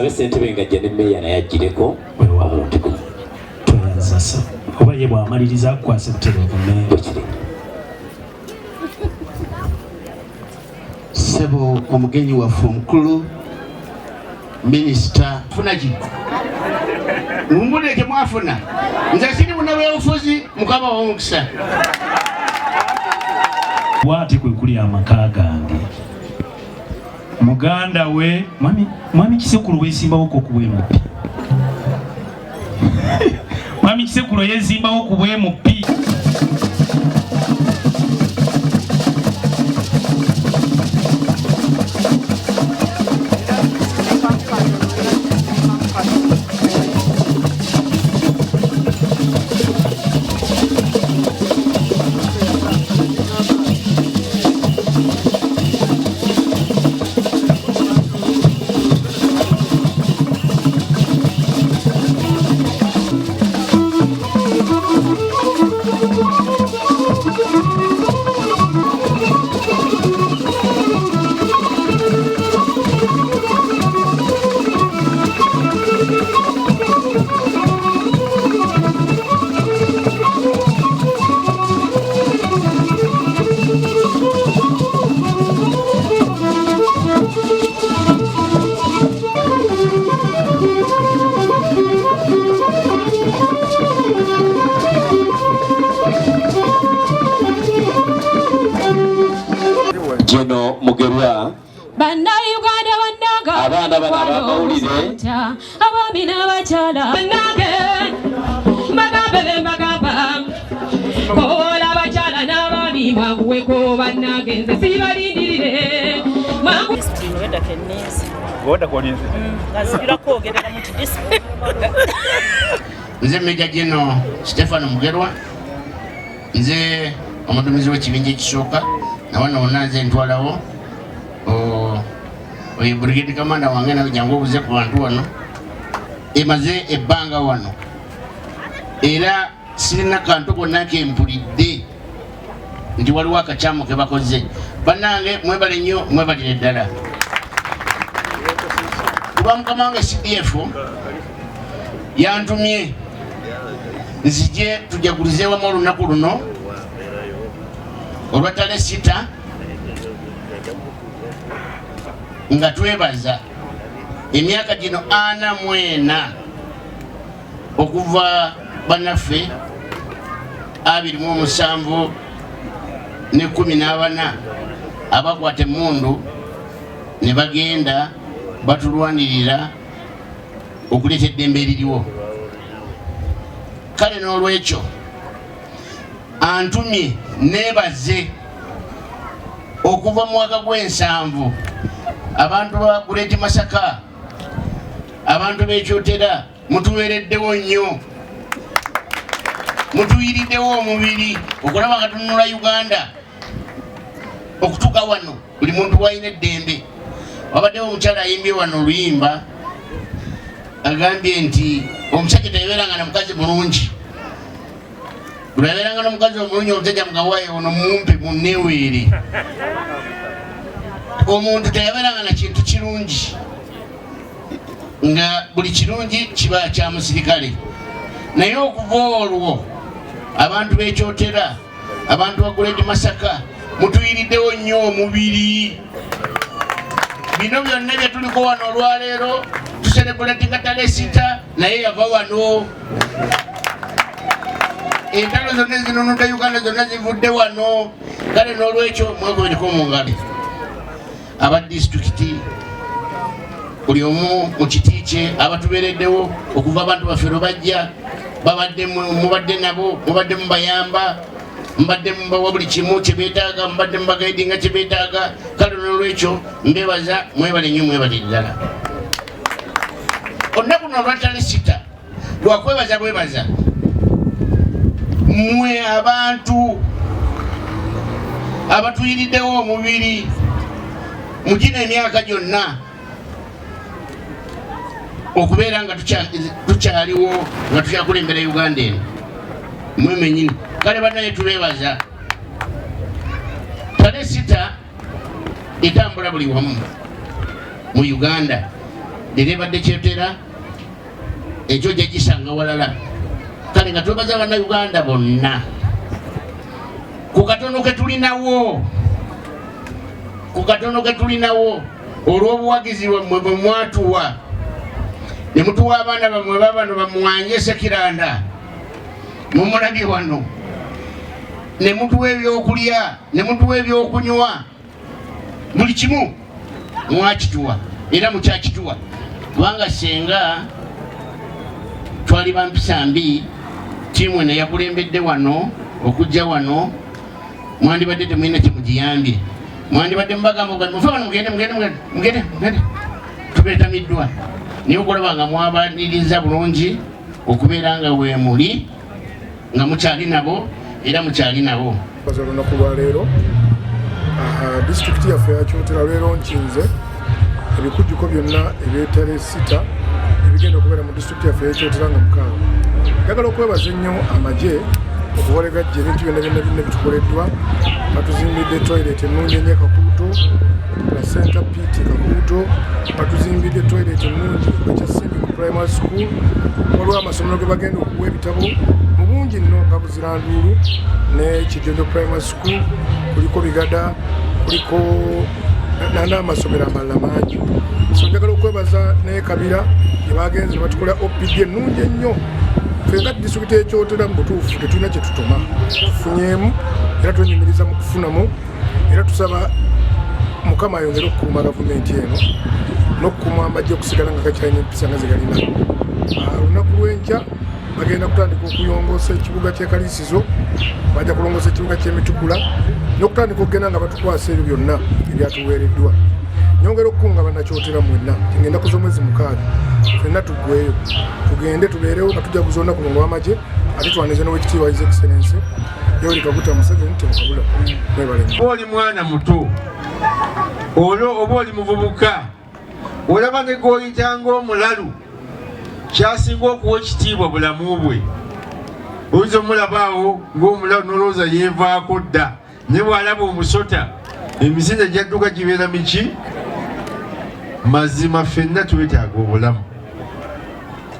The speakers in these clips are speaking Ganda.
kasabe ssentebe nga jja ne mmeeya naye ajjireko omuntu guno toyanzasa oba ye bw'amaliriza akukwase butereevu bwekiri Sebo omugenyi waffe omukulu minisita funaki mumbuleke mwafuna nze siri munabyobufuzi mukama w'omukisa bw'ate kwe kuli amaka gange muganda we mwami Kisekulu weesimbawo ku bwemupi mwami Kisekulu yeesimbawo ku bwemupi Jeno Mugerwa Bannayuganda bannaga abaana bano abamawulire abaami n'abakyala bannange bagambe be mbagamba kola abakyala n'abaami mwanguweko bannange nze sibalindirire nze Meja General Stefano Mugerwa nze omuduumizi w'ekibinja ekisooka nawano wonna nze ntwalawo oyo brigade commander wange nawe jangu obuze ku bantu wano emaze ebbanga wano era sirina kantu konna kempulidde nti waliwo akakyamu ke bakoze bannange mwebale nnyo mwebalire ddala kuba mukama wange CDF yantumye nzije tujagulize wamu olunaku luno olwatale 6 nga twebaza emyaka gino 44 okuva bannaffe 27 ne 14 abakwata emmundu ne bagenda batulwanirira okuleeta eddembe eririwo kale n'olwekyo antumye nebaze okuva mu mwaka gw'ensanvu abantu ba Great Masaka abantu b'ekyotera mutuweereddewo nnyo mutuyiriddewo omubiri okulaba nga tununula Uganda okutuuka wano buli muntu walina eddembe wabaddewo omukyala ayimbye wano oluyimba agambye nti omusajja tabeeranga na mukazi mulungi bulabeeranga n'omukazi omulungi omusajja mugawaye ono mumpe munneweere omuntu tayabeeranga na kintu kirungi nga buli kirungi kiba kya musirikale naye okuva olwo abantu b'ekyotera abantu ba Great Masaka mutuyiriddewo nnyo omubiri bino byonna bye tuliko wano olwaleero tuserebulatinga ttale 6 naye yava wano entalo zonna ezinunudde Uganda zonna zivudde wano kale n'olwekyo mwegobereko mu ngalo aba disitulikiti buli omu mu kiti kye abatubeereddewo okuva abantu baffe lwe bajja mubadde nabo mubadde mubayamba mbadde mubawa buli kimu kye beetaaga mbadde mubagaidinga kye beetaaga kale n'olwekyo mbebaza mwebale nnyo mwebale ddala olunaku luno olwatale 6 lwakwebaza bwebaza mmwe abantu abatuyiriddewo omubiri mu gino emyaka gyonna okubeera nga tukyaliwo nga tukyakulembera Uganda eno mwemenyini kale bannaye tubeebaza ttale 6 etambula buli wamu mu Uganda lirebadde kyotera ekyo gyegisanga walala kale nga twebaza bannayuganda bonna ku katono ke tulinawo olw'obuwagizi bwe mwatuwa ne mutuwa abaana bammwe babano bamuwanje Sekiranda mumulabye wano ne mutuwa ebyokulya ne mutuwa ebyokunywa buli kimu mwakituwa era mukyakituwa kubanga senga twali bampisa mbi tiimu eno yakulembedde wano okujja wano mwandibadde temulina kyemugiyambye mwandibadde mubagamba ogati mufe wano mugende tubeetamiddwa naye okulaba nga mwabaniriza bulungi okubeera nga weemuli nga mukyali nabo era mukyali nabo olunaku lwa leero disitulikiti yaffe yakyotera leero nkinze ebikujjuko byonna ebyetale sita ebigenda okubeera mu disitulikiti yaffe yekyotera nga mukaaga njagala okwebaza ennyo amagye okubolegajja ebintu byonna bitukoleddwa batuzimbidde toilet ennungi ennyo Kakuuto na center pit Kakuuto batuzimbidde toilet ennungi ekyasimbi ku primary school waliwo amasomero ge bagenda okuwa ebitabo mu bungi nno nga Buziranduulu ne Kijonjo primary school kuliko Bigada kuliko n'amasomero amalala mangi so njagala okwebaza ne Kabira gye bagenze ne batukola OPD ennungi ennyo fenga disitulikiti ekyotera mu butuufu tetulina kye tutuma tufunyeemu era twenyumiriza mu kufunamu era tusaba Mukama ayongere okukuuma gavumenti eno n'okukuuma amagye okusigala nga gakyalina empisa nga zegalina olunaku lw'enkya bagenda kutandika okuyongoosa ekibuga ky'Ekaliisizo bajja kulongoosa ekibuga ky'Emitukula n'okutandika okugenda nga batukwasa ebyo byonna ebyatuweereddwa nyongera okukunga bannakyotera mwenna ngenda kuza omwezi 6 ffenna tuggweyo tugende tubeerewo nga tujaguza olunaku luno lw'amagye ate twaniriza n'Oweekitiibwa His Excellency Yoweri Kaguta Museveni temukabula mwebale. Oli mwana muto oba oli muvubuka olaba ne gw'oyitanga omulalu kyasinga okuwa ekitiibwa bulamu bwe oyinza omulabaawo ng'omulalu n'olowooza yeevaako dda ne bw'alaba omusota emisinde gyadduka gibeera miki mazima ffenna twetaaga obulamu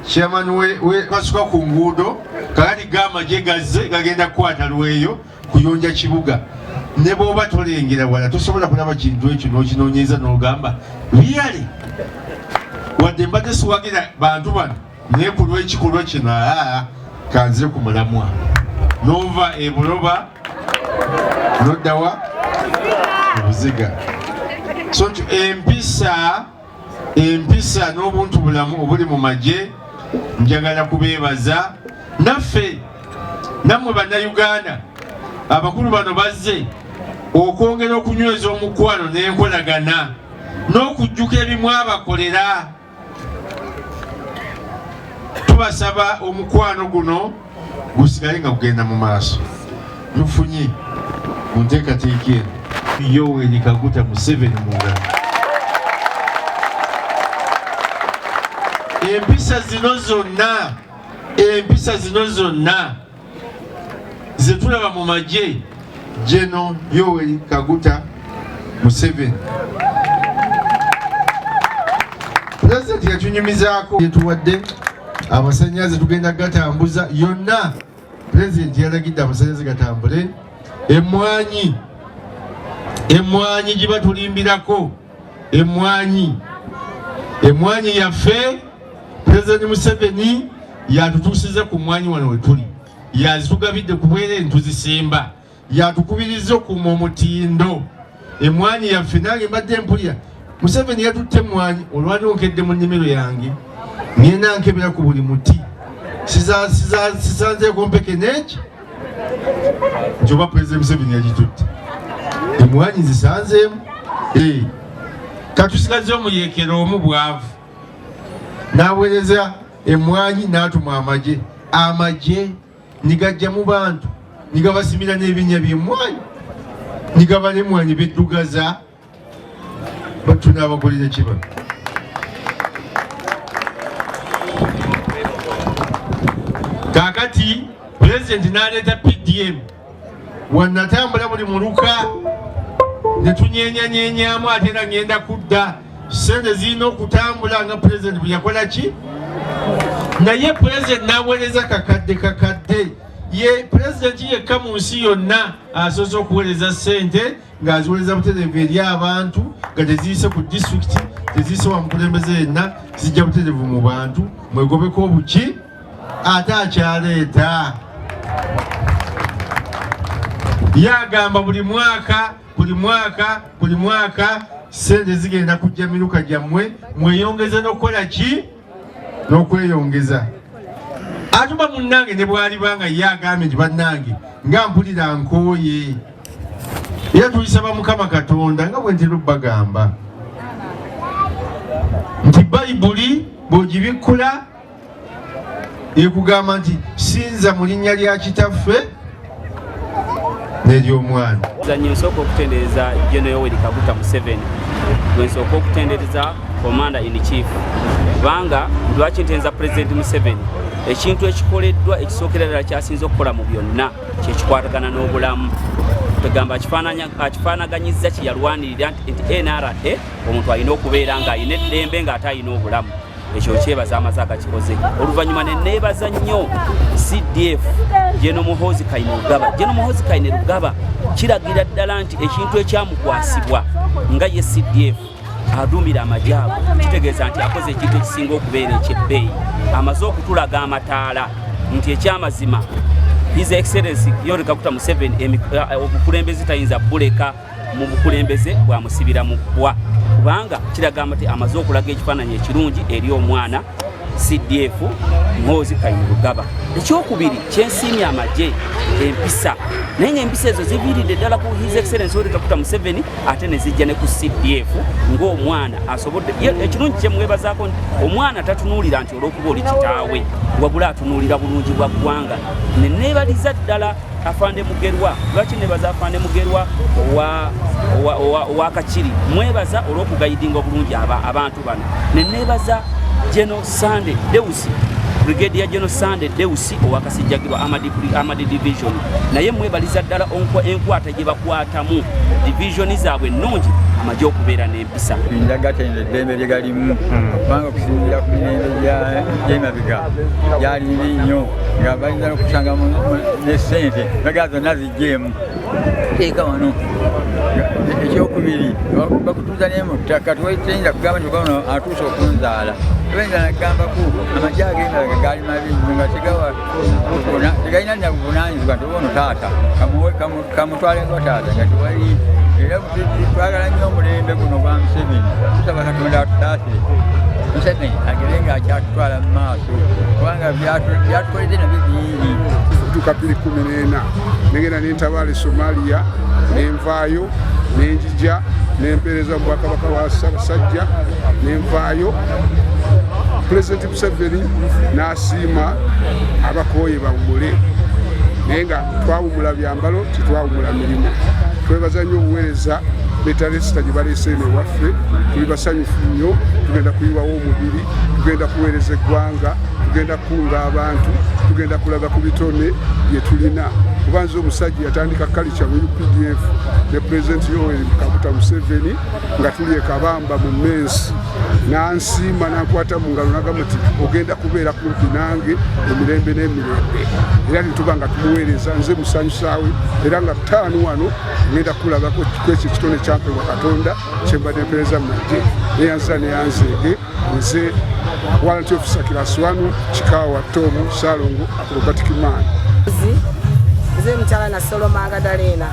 chairman we basuka ku nguudo kakati g'amagye gazze gagenda kukwata lweyo kuyonja kibuga ne bw'oba tolengera wala tosobola kulaba kintu ekyo n'okinoonyeza n'ogamba byale wadde mbadde siwagira bantu bano naye ku lw'ekikolwa kino kanzire ku mulamwa n'ova ebuloba n'oddawa obuziga so empisa n'obuntu bulamu obuli mu magye njagala kubeebaza naffe nammwe bannayuganda abakulu bano bazze okwongera okunyweza omukwano n'enkolagana n'okujjuka ebimu abakolera tubasaba omukwano guno gusigale nga kugenda mu maaso tufunye mu nteekateeka eno Yoweri Kaguta Museveni mu ngalo empisa zino zonna zetulaba mu magye General Yoweri Kaguta Museveni Pulezidenti yatunyumizaako yetuwadde amasannyalaze tugenda gatambuza yonna Pulezidenti yalagidde amasannyalaze gatambule emmwanyi gye batulimbirako emmwanyi yaffe Pulezidenti Museveni yatutuusiza ku mmwanyi wano we tuli yazitugabidde ku bwereere tuzisimba yatukubiriza okuuma omutindo emmwanyi yaffe nange mbadde mpulira Museveni yatutte emmwanyi olwanonkedde mu nnimiro yange ngenda nkebera ku buli muti sisanzeeko mpeke neeki nti oba Pulezidenti Museveni yagitutte emmwanyi zisanzeemu katusigaze omuyeekero omu bwavu n'aweereza emmwanyi n'atuma amagye nigajja mu bantu nigabasimira n'ebinnya by'emmwanyi nigaba n'emmwanyi beddugaza tunaabagulira kiba kaakati Pulezidenti n'aleeta PDM wannatambula buli muluka ne tunyenyanyenyaamu ate era ngenda kudda sente zirina okutambula nga pulezidenti bwe yakola ki naye pulezidenti n'aweereza kakadde ye pulezidenti yekka mu nsi yonna asoose okuweereza sente ng'aziweereza butereevu eri abantu nga teziyise ku disitulikiti teziyise wa mukulembeze yenna zijja butereevu mu bantu mwegobeko obuki ate akyaleeta yagamba buli mwaka sente zigenda kujja miruka gyammwe mweyongeze n'okukola ki n'okweyongeza atuma munnange ne bw'alibanga ye agambye nti bannange nga mpulira nkooye era tulisaba Mukama Katonda nga bwe ntera obbagamba nti bayibuli bw'ogibikkula ekugamba nti sinza mu linnya lya kitaffe n'ery'omwana. Zanyo nsooka okutendereza General Yoweri Kaguta Museveni gwe nsooka okutendereza Commander in Chief kubanga lwaki ntenza President Museveni ekintu ekikoleddwa ekisookera ddala kyasinze okukola mu byonna kyekikwatagana n'obulamu tugamba akifaanaganyizza kye yalwanirira nti NRA omuntu alina okubeera ng'alina eddembe ng'ate alina obulamu ekyo kyebaza amaze agakikoze oluvannyuma ne neebaza nnyo CDF General Muhoozi Kainerugaba kiragira ddala nti ekintu ekyamukwasibwa nga ye CDF aduumira amajaago kitegeeza nti akoze ekintu ekisinga okubeera ekyebbeeyi amaze okutulaga amataala nti ekyamazima His Excellency Yoweri Kaguta Museveni obukulembeze tayinza buleka mu bukulembeze bwamusibira mu bbwa kubanga kiragamba nti amaze okulaga ekifaananyi ekirungi eri omwana CDF Muhoozi Kainerugaba. Ekyokubiri kyensiimye amagye empisa naye ng'empisa ezo ziviiridde ddala ku His Excellency Yoweri Kaguta Museveni ate ne zijja ne ku CDF ng'omwana asobodde ekirungi kye mwebazaako nti omwana tatunuulira nti olw'okuba oli kitaawe wabula atunuulira bulungi bwa ggwanga ne neebaliza ddala Afande Mugerwa lwaki nebaza Afande Mugerwa wa Kakiri mwebaza olw'okugayidinga obulungi abantu bano ne neebaza General Sunday Deusi Brigadier General Sunday Deusi owakasijjagirwa Amadi Division naye mwebaliza ddala enkwata gye bakwatamu divisioni zaabwe ennungi amagye okubeera n'empisa ndagatende eddembe lye galimu kubanga okusinziira ku mirembe gy'emabega gyali mibi nnyo nga balina n'okusanga ne ssente bagaa zonna zijjeemu teeka wano ekyokubiri bakutuuza n'emu ttaka teyinza kugamba nti ono atuuse okunzaala teyinza nagambaku amagye ag'emabega gaali mabi nnyo nga tegalina nna buvunaanyizibwa nti ono taata kamutwalenga taata nga tewali era twagala nnyo omulembe guno gwa Museveni tusaba Katonda atutaase Museveni agere nga akyatutwala mu maaso kubanga byatukoledde nabyo bingi okutuuka 2014 negenda nentabaala Somalia nenvaayo nenjija nempeereza mu bwakabaka bwa Ssaabasajja nenvaayo Pulezidenti Museveni n'asiima abakooye bawumule naye nga twawumula byambalo titwawumula mirimu twebaza nnyo obuweereza betalesita gye baleese eno ewaffe tuli basanyufu nnyo tugenda kuyiwawo omubiri tugenda kuweereza eggwanga tugenda kukunga abantu tugenda kulaga ku bitone bye tulina kuba nze omusajja yatandika kalica mu UPDF ne Pulezidenti Yoweri Kaguta Museveni nga tuli e Kabamba mu Mensi n'ansiima n'ankwata mu ngalo n'agamba nti ogenda kubeera kumpi nange emirembe n'emirembe era nituba nga tumuweereza nze musanyusaawe era nga ttaano wano ngenda kulagako kwekyo ekitone kyampeebwa Katonda kyembadde mpeereza mu magye neyanza neyanzeege nze Warrant Officer Kiraswanu Chikawa Tomu Salongo Acrobatic Man nze mukyala na Solo Magdalena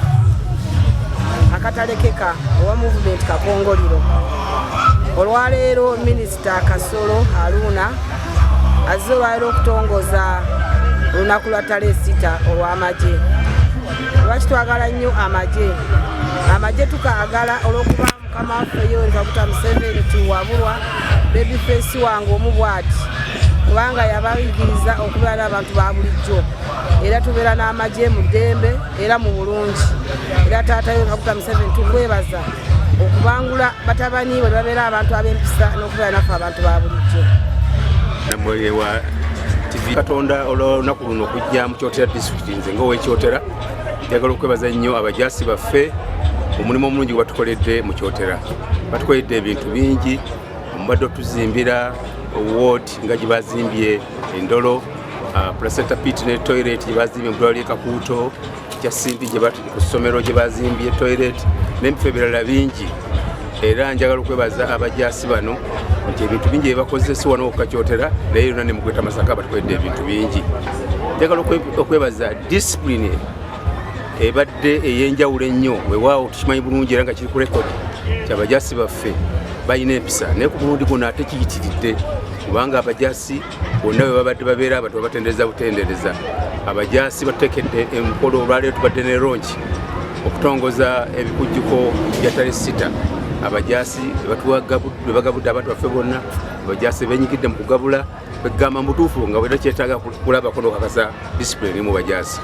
akatalekeka owa movement Kakongoliro olwaleero Minisita Kasolo Haruna azze olwaleero okutongoza olunaku lwa ttale 6 olw'amagye lwaki twagala nnyo amagye tukaagala olw'okuba mukama waffe Yoweri Kaguta Museveni tiwabulwa babyface wange omu bw'ati kubanga yabayigiriza okubeera n'abantu ba bulijjo era tubeera n'amagye mu ddembe era mu bulungi era taata Yoweri Kaguta Museveni tukwebaza okubangula batabani bwe babeera abantu ab'empisa n'okubeera naffe abantu ba bulijjo namwewa TV Katonda olunaku luno okujja mu Kyotera district nze ng'owekyotera njagala okwebaza nnyo abajaasi baffe omulimu omulungi gwe batukoledde mu Kyotera. Batukoledde ebintu bingi, omubadde otuzimbira ward nga gye bazimbye Endolo, placenta pit ne toilet gye bazimbye mu ddwaliro ly'e Kakuuto, Kyasimbi ku ssomero gye bazimbye toilet n'ebifo ebirala bingi. Era njagala okwebaza abajaasi bano nti ebintu bingi byebakoze si wano wokka Kyotera, naye yonna ne mu Gweta Masaka batukoledde ebintu bingi. Njagala okwebaza discipline ebadde ey'enjawulo ennyo, weewaawo tukimanyi bulungi era nga kiri ku rekodi nti abajaasi baffe balina empisa, naye ku mulundi guno ate kiyitiridde kubanga abajaasi bonna bwe babadde babeera abantu babatendereza butendereza. Abajaasi batuteekedde emukolo olwaleero tubadde ne ronki okutongoza ebikujjuko bya ttale 6. Abajaasi bagabudde abantu baffe bonna, abajaasi benyigidde mu kugabula, begamba mu butuufu nga bwe kyetaaga kulabako n'okakasa disipulini mu bajaasi.